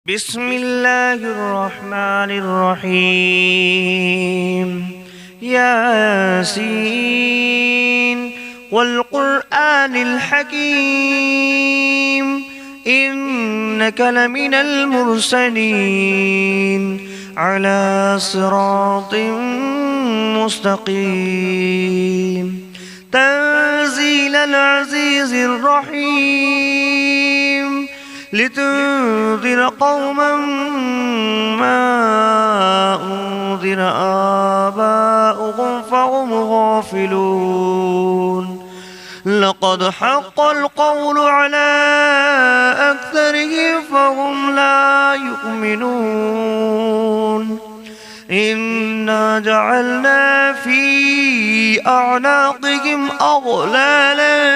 بسم الله الرحمن الرحيم ياسين والقرآن الحكيم إنك لمن المرسلين على صراط مستقيم تنزيل العزيز الرحيم لتنذر قوما ما أنذر آباؤهم فهم غافلون لقد حق القول على أكثرهم فهم لا يؤمنون إنا جعلنا في أعناقهم أغلالا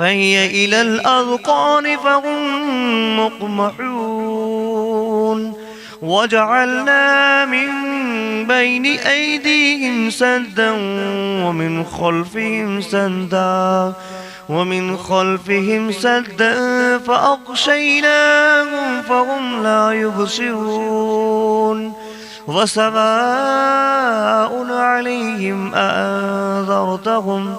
فهي إلى الأذقان فهم مقمحون وجعلنا من بين أيديهم سدا ومن خلفهم سدا فأغشيناهم فهم لا يبصرون وسواء عليهم أأنذرتهم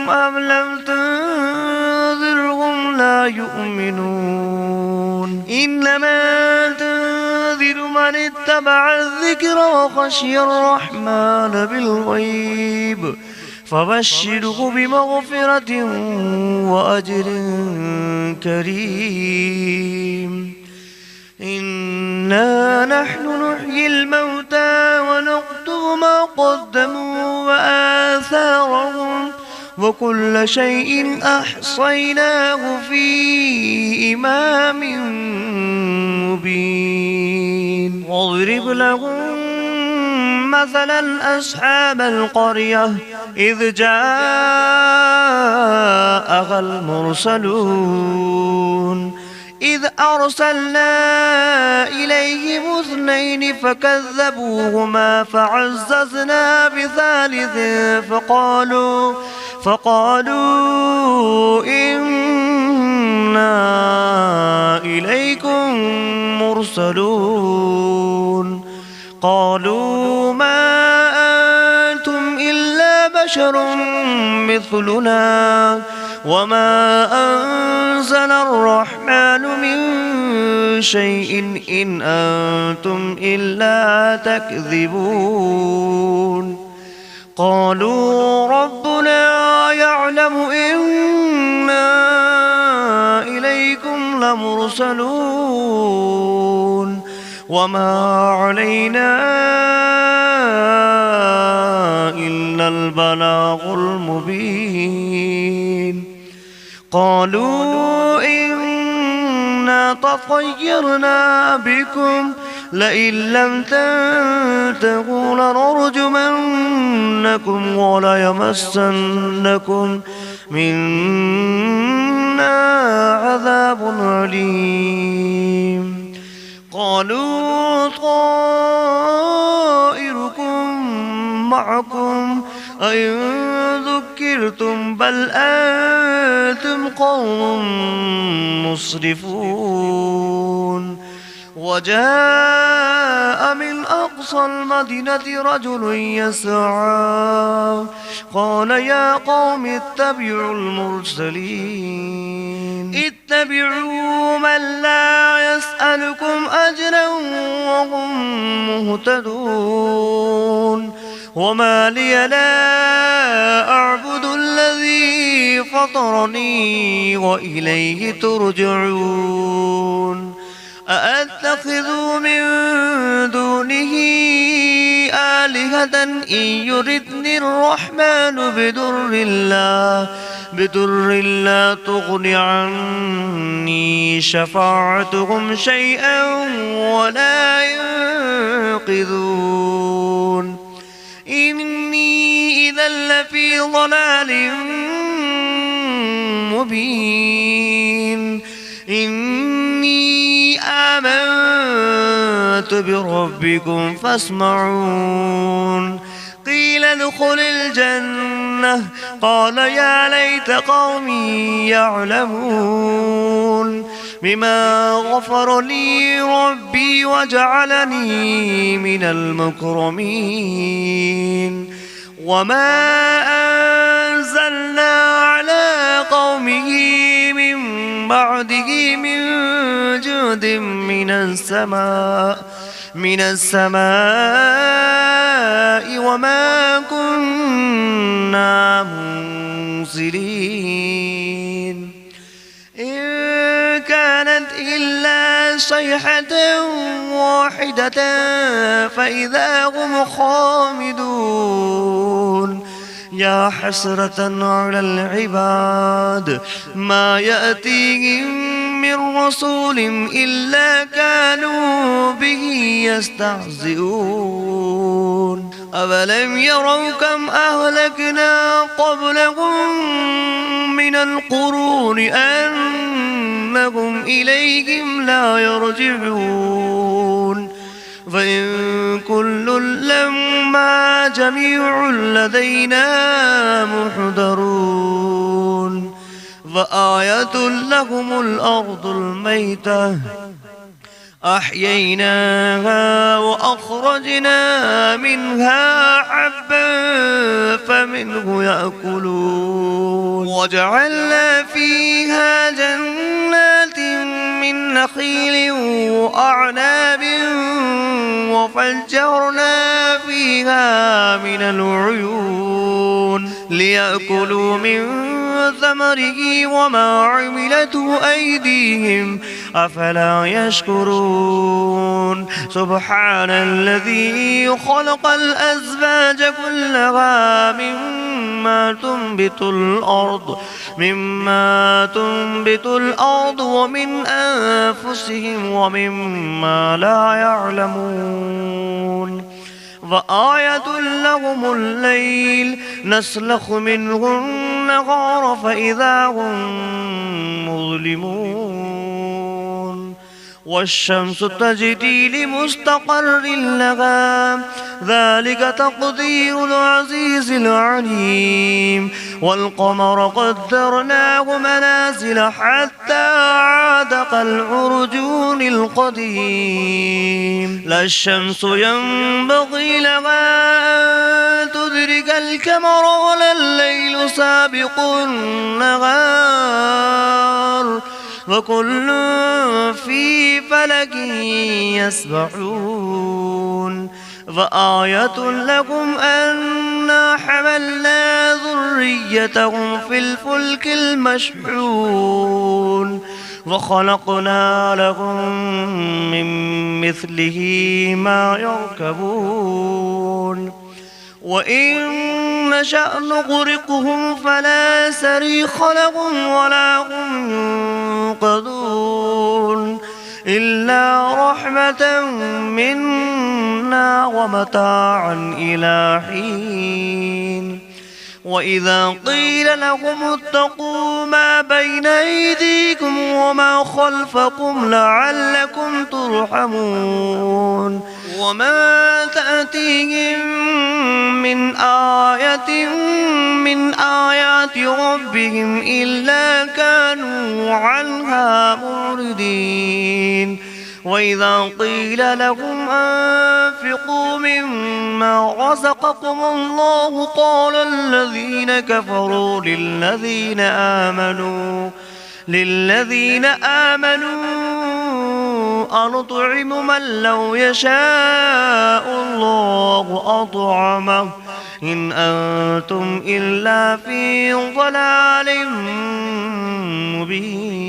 أم لم تنذرهم لا يؤمنون إنما تنذر من اتبع الذكر وخشي الرحمن بالغيب فبشره بمغفرة وأجر كريم إنا نحن نحيي الموتى ونكتب ما قدموا وآثارهم وكل شيء أحصيناه في إمام مبين واضرب لهم مثلا أصحاب القرية إذ جاءها المرسلون إذ أرسلنا إليهم 2 فكذبوهما فعززنا بثالث فقالوا إنا إليكم مرسلون قالوا ما أنتم إلا بشر مثلنا وما أنزل الرحمن من شيء إن أنتم إلا تكذبون قالوا ربنا يعلم إنا إليكم لمرسلون وما علينا إلا البلاغ المبين قالوا إنا تطيرنا بكم لئن لم تنتهوا لنرجمنكم وليمسنكم منا عذاب أليم قالوا طائركم معكم أئن ذكرتم بل أنتم قوم مسرفون وجاء من أقصى المدينة رجل يسعى قال يا قوم اتبعوا المرسلين اتبعوا من لا يسألكم أجرا وهم مهتدون وما لي لا أعبد الذي فطرني وإليه ترجعون أأتخذ من دونه آلهة إن يردني الرحمن بدر لا تغن عني شفاعتهم شيئا ولا ينقذون إني إذا لفي ضلال مبين إني آمنت بربكم فاسمعون قيل ادخل الجنة الجنة قال يا ليت قومي يعلمون بما غفر لي ربي وجعلني من المكرمين وما أنزلنا على قومه من بعده من جود من السماء وما كنا منزلين إن كانت إلا صيحة واحدة فإذا هم خامدون يا حسرة على العباد ما يأتيهم من رسول إلا كانوا به يستهزئون أولم يروا كم أهلكنا قبلهم من القرون أنهم إليهم لا يرجعون فإن كل لما جميع لدينا محضرون فآية لهم الأرض الميتة أحييناها وأخرجنا منها حبا فمنه يأكلون وجعلنا فيها جنات من نخيل وأعناب وفجرنا فيها من العيون ليأكلوا من ثمره وما عملته أيديهم أفلا يشكرون سبحان الذي خلق الأزواج كلها مما تنبت الأرض ومن أنفسهم ومما لا يعلمون وآية لهم الليل نسلخ منه النهار فإذا هم مظلمون والشمس تجري لمستقر لها ذلك تقدير العزيز العليم والقمر قدرناه منازل حتى عاد كالعرجون القديم لا الشمس ينبغي لها أن تدرك القمر ولا الليل سابق النهار وكل في فلك يسبحون وآية لكم أنا حملنا ذريتهم في الفلك المشحون وخلقنا لهم من مثله ما يركبون وإن نشأ نغرقهم فلا صريخ لهم ولا هم ينقذون إلا رحمة منا ومتاعا إلى حين وإذا قيل لهم اتقوا ما بين أيديكم وما خلفكم لعلكم ترحمون وما تأتيهم من آية من آيات ربهم إلا كانوا عنها معرضين وإذا قيل لهم أنفقوا مما رزقكم الله قال الذين كفروا للذين آمنوا أنطعم من لو يشاء الله أطعمه إن أنتم إلا في ضلال مبين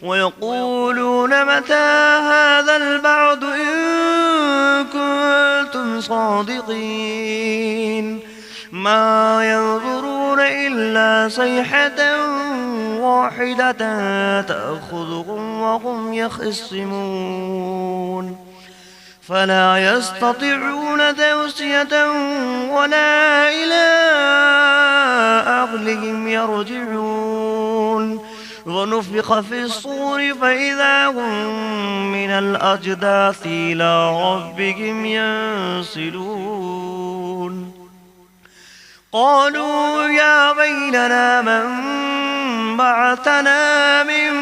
ويقولون متى هذا البعد إن كنتم صادقين ما ينظرون إلا صيحة واحدة تأخذهم وهم يخصمون فلا يستطيعون توصية ولا إلى أهلهم يرجعون ونفخ في الصور فإذا هم من الأجداث إلى ربهم ينسلون قالوا يا ويلنا من بعثنا من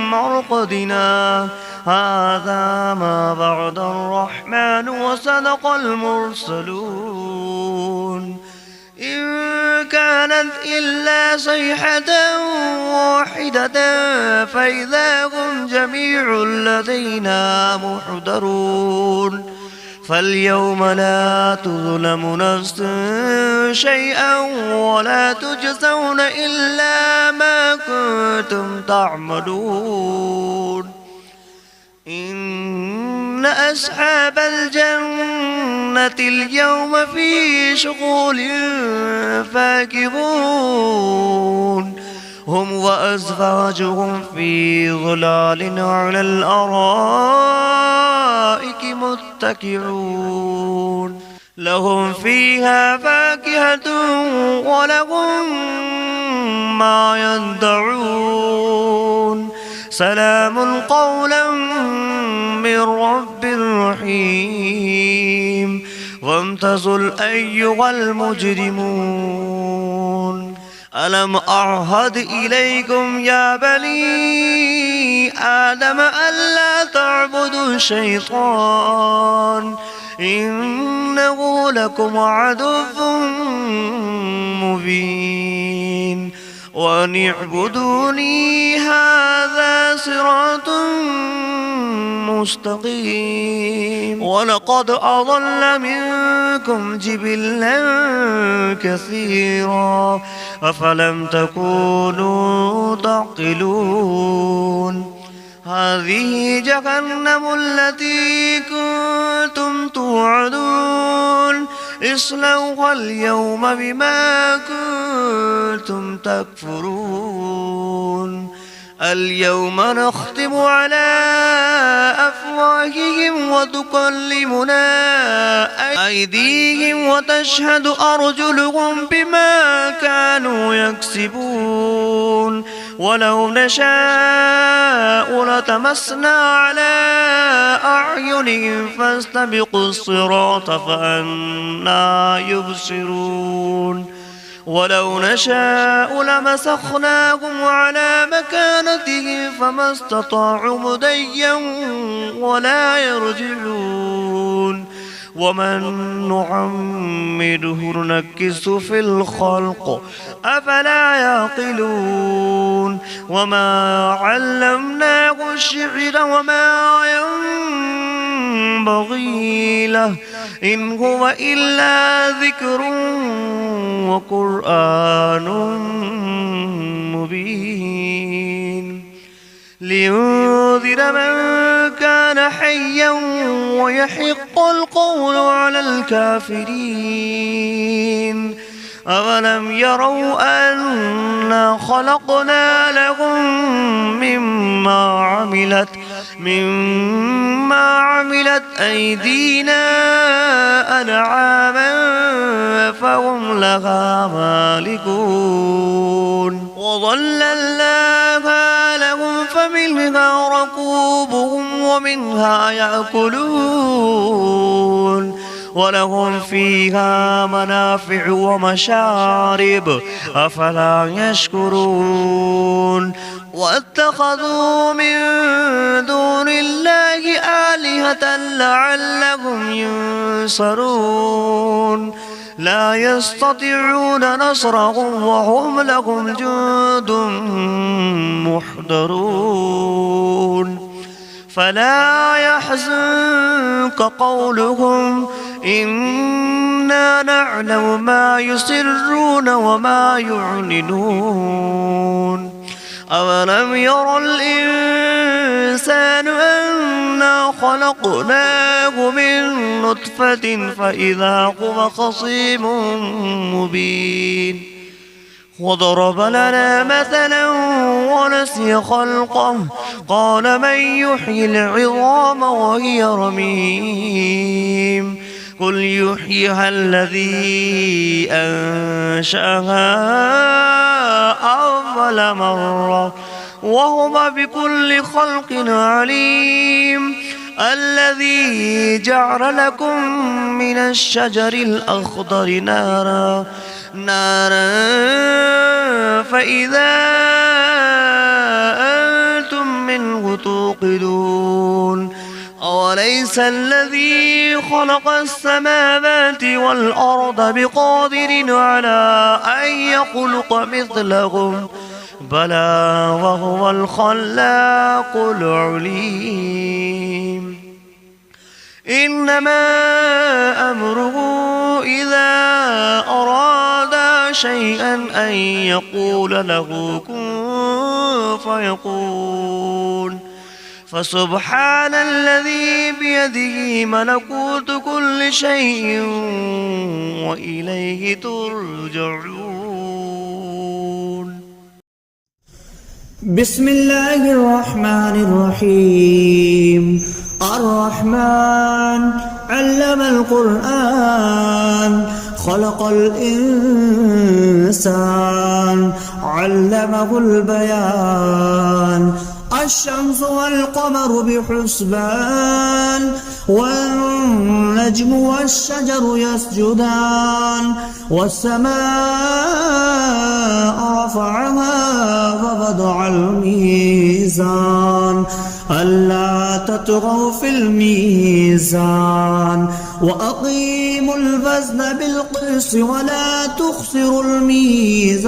مرقدنا هذا ما بعد الرحمن وصدق المرسلون إن كانت إلا صيحة واحدة فإذا هم جميع لدينا محضرون فاليوم لا تظلم نفس شيئا ولا تجزون إلا ما كنتم تعملون إن أصحاب الجنة اليوم في شغل فاكهون هم وأزواجهم في ظلال على الأرائك متكئون لهم فيها فاكهة ولهم ما يدعون سلام قولا من رب رحيم وامتازوا أيها المجرمون ألم أعهد إليكم يا بني آدم ألا تعبدوا الشيطان إنه لكم عدو مبين وأن اعبدوني هذا صراط مستقيم ولقد أضل منكم جبلا كثيرا أفلم تكونوا تعقلون هذه جهنم التي كنتم توعدون اصلوها اليوم بما كنتم تكفرون اليوم نختم على أفواههم وتكلمنا أيديهم وتشهد أرجلهم بما كانوا يكسبون ولو نشاء لتمسنا على أعينهم فاستبقوا الصراط فأنى يبصرون ولو نشاء لمسخناهم على مكانتهم فما استطاعوا مضيا ولا يرجعون ومن نعمره ننكسه في الخلق أفلا يعقلون وما علمناه الشعر وما ينبغي له إن هو إلا ذكر وقرآن مبين لينذر من كان حيا ويحق القول على الكافرين أولم يروا أنا خلقنا لهم مما عملت أيدينا أنعاما فهم لها مالكون وظللناها لهم فمنها ركوبهم ومنها يأكلون ولهم فيها منافع ومشارب أفلا يشكرون واتخذوا من دون الله آلهة لعلهم ينصرون لا يستطيعون نصرهم وهم لهم جند محضرون فلا يحزنك قولهم إنا نعلم ما يسرون وما يعلنون أولم ير الإنسان أنا خلقناه من نطفة فإذا هو خصيم مبين وضرب لنا مثلا ونسي خلقه قال من يحيي العظام وهي رميم قل يحييها الذي أنشأها أول مرة وهو بكل خلق عليم الذي جعل لكم من الشجر الأخضر نارا فإذا أنتم منه توقدون أوليس الذي خلق السماوات والأرض بقادر على أن يخلق مثلهم بلى وهو الخلاق العليم إنما أمره إذا أراد شيئا أن يقول له كن فيكون فسبحان الذي بيده ملكوت كل شيء وإليه ترجعون. بسم الله الرحمن الرحيم. الرحمن علم القرآن خلق الإنسان علمه البيان الشمس والقمر بحسبان والنجم والشجر يسجدان والسماء رفعها ووضع الميزان ألا تطغوا في الميزان وأقيموا الوزن بالقسط ولا تخسروا الميزان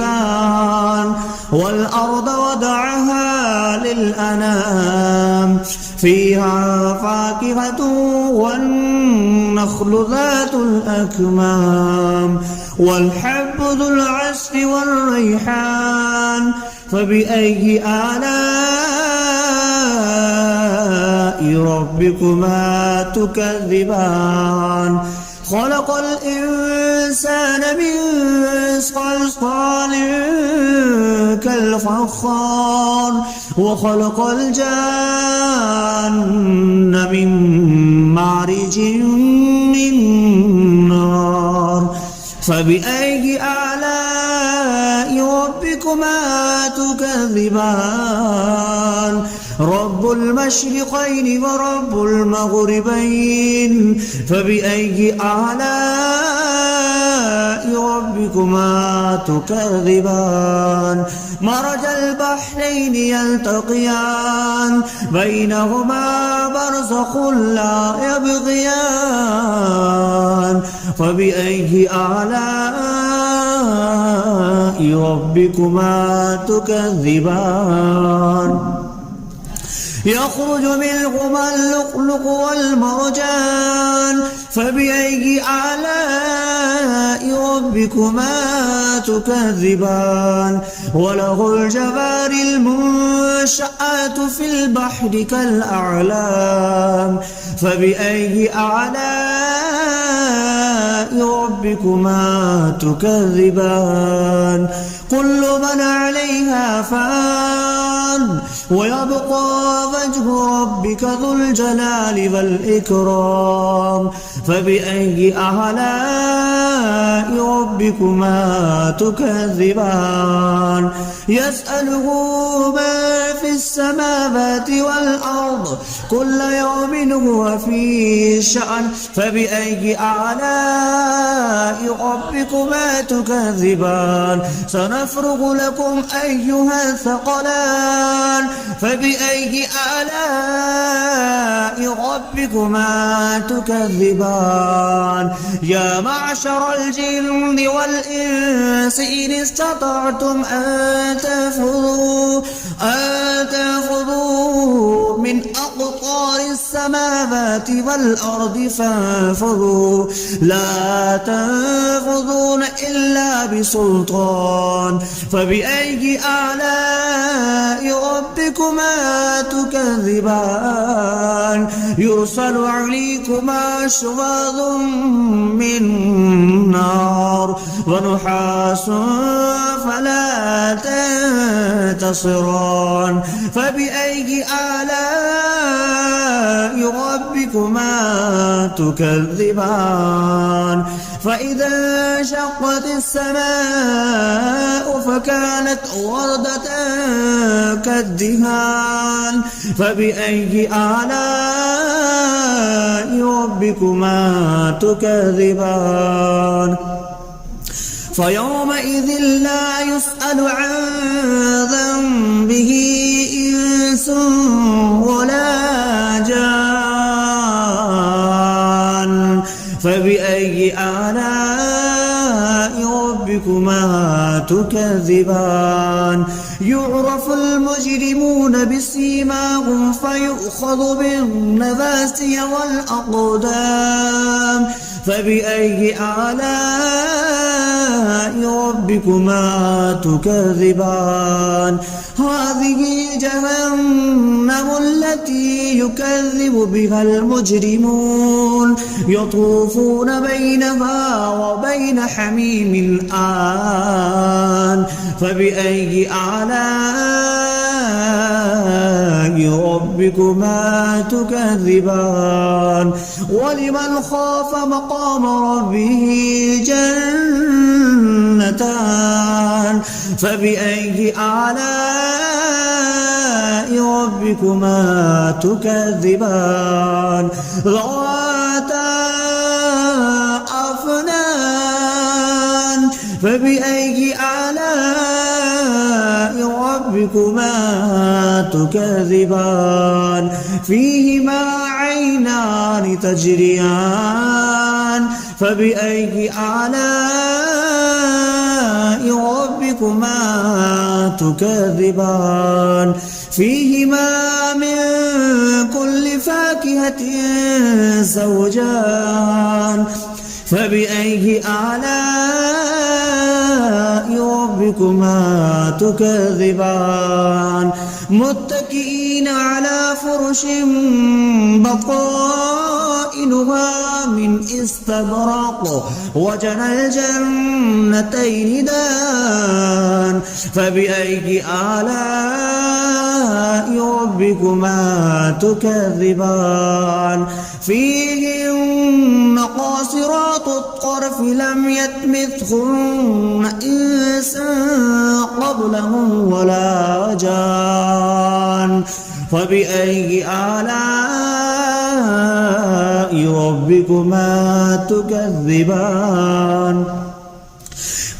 والأرض وضعها للأنام فيها فاكهة والنخل ذات الأكمام والحب ذو العصف والريحان فبأي آلاء ربكما تكذبان خلق الإنسان من صلصال كالفخار وخلق الجان من مارج من نار فبأي آلاء ربكما تكذبان رب المشرقين ورب المغربين فبأي آلاء ربكما تكذبان مرج البحرين يلتقيان بينهما برزخ لا يبغيان فبأي آلاء ربكما تكذبان يخرج منهما اللؤلؤ والمرجان فبأي آلاء ربكما تكذبان وله الجوار المنشآت في البحر كالأعلام فبأي آلاء ربكما تكذبان كل من عليها فان ويبقى وجه ربك ذو الجلال والإكرام فبأي آلاء ربكما تكذبان يسأله من في السماوات والأرض كل يوم هو في شأن فبأي آلاء ربكما تكذبان سنفرغ لكم أيها الثقلان فبأي آلاء ربكما تكذبان يا معشر الجن والإنس إن استطعتم أن تنفذوا من أقطار السماوات والأرض فانفذوا لا تنفذون إلا بسلطان فبأي آلاء ربكما تكذبان يرسل عليكما شواظ من نار ونحاس فلا تنتصران فبأي آلاء ربكما تكذبان فإذا انشقت السماء فكانت وردة كالدهان فبأي آلاء ربكما تكذبان فيومئذ لا يسأل عن ذنبه إنس ولا جان فبأي آلاء ربكما تكذبان يعرف المجرمون بسيماهم فيؤخذ بالنواسي والأقدام فبأي آلاء ربكما تكذبان هذه جهنم التي يكذب بها المجرمون يطوفون بينها وبين حميم آن فبأي آلاء ربكما تكذبان ولمن خاف مقام ربه جنتان فبأي آلاء ربكما تكذبان ذواتا أفنان فبأي آلاء ربكما تكذبان فيهما عينان تجريان فبأي آلاء ربكما تكذبان فيهما من كل فاكهة زوجان فبأي آلاء ربكما تكذبان متكئين على فرش بطائنها من استبرق وجنى الجنتين دان فبأي آلاء ربكما تكذبان فيهن قاصرات الطرف لم يطمثهن إنس قبلهم ولا جان فبأي آلاء ربكما تكذبان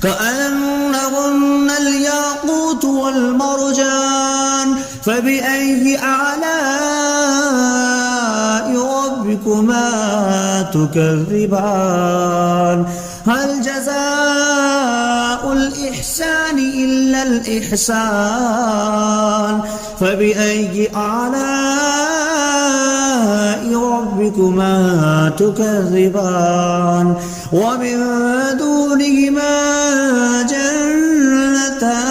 كأنهن الياقوت والمرجان فبأي آلاء ربكما تكذبان هل جزاء الإحسان إلا الإحسان فبأي آلاء ربكما تكذبان ومن دونهما جنتان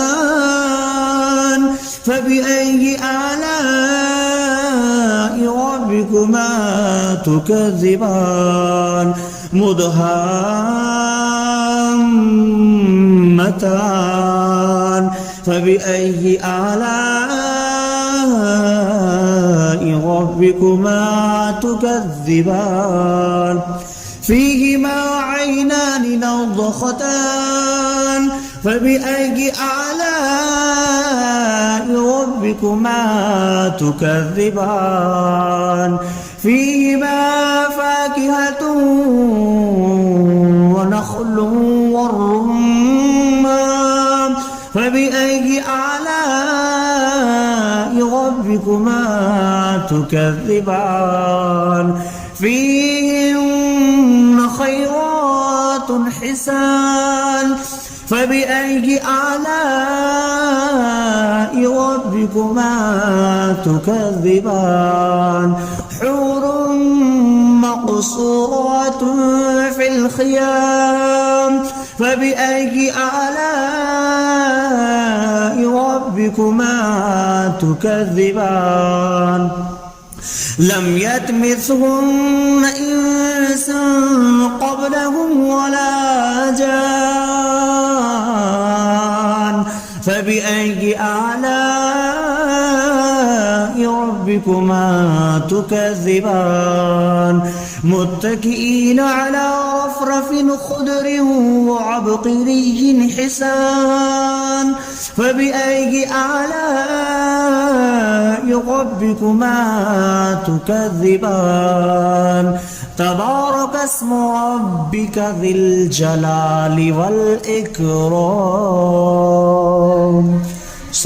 فبأي آلاء ربكما تكذبان مدهامتان فبأي آلاء ربكما تكذبان فيهما عينان نضختان فبأي آلاء ربكما تكذبان فيهما فاكهة ونخل والرمان فبأي آلاء ربكما تكذبان فيهن خيرات حسان فبأي آلاء ربكما تكذبان حور مقصورات في الخيام فبأي آلاء ربكما تكذبان لم يطمثهن إنس قبلهم ولا جان فبأي آلاء ربكما تكذبان متكئين على رفرف خضر وعبقري حسان فبأي آلاء ربكما تكذبان تبارك اسم ربك ذي الجلال والإكرام.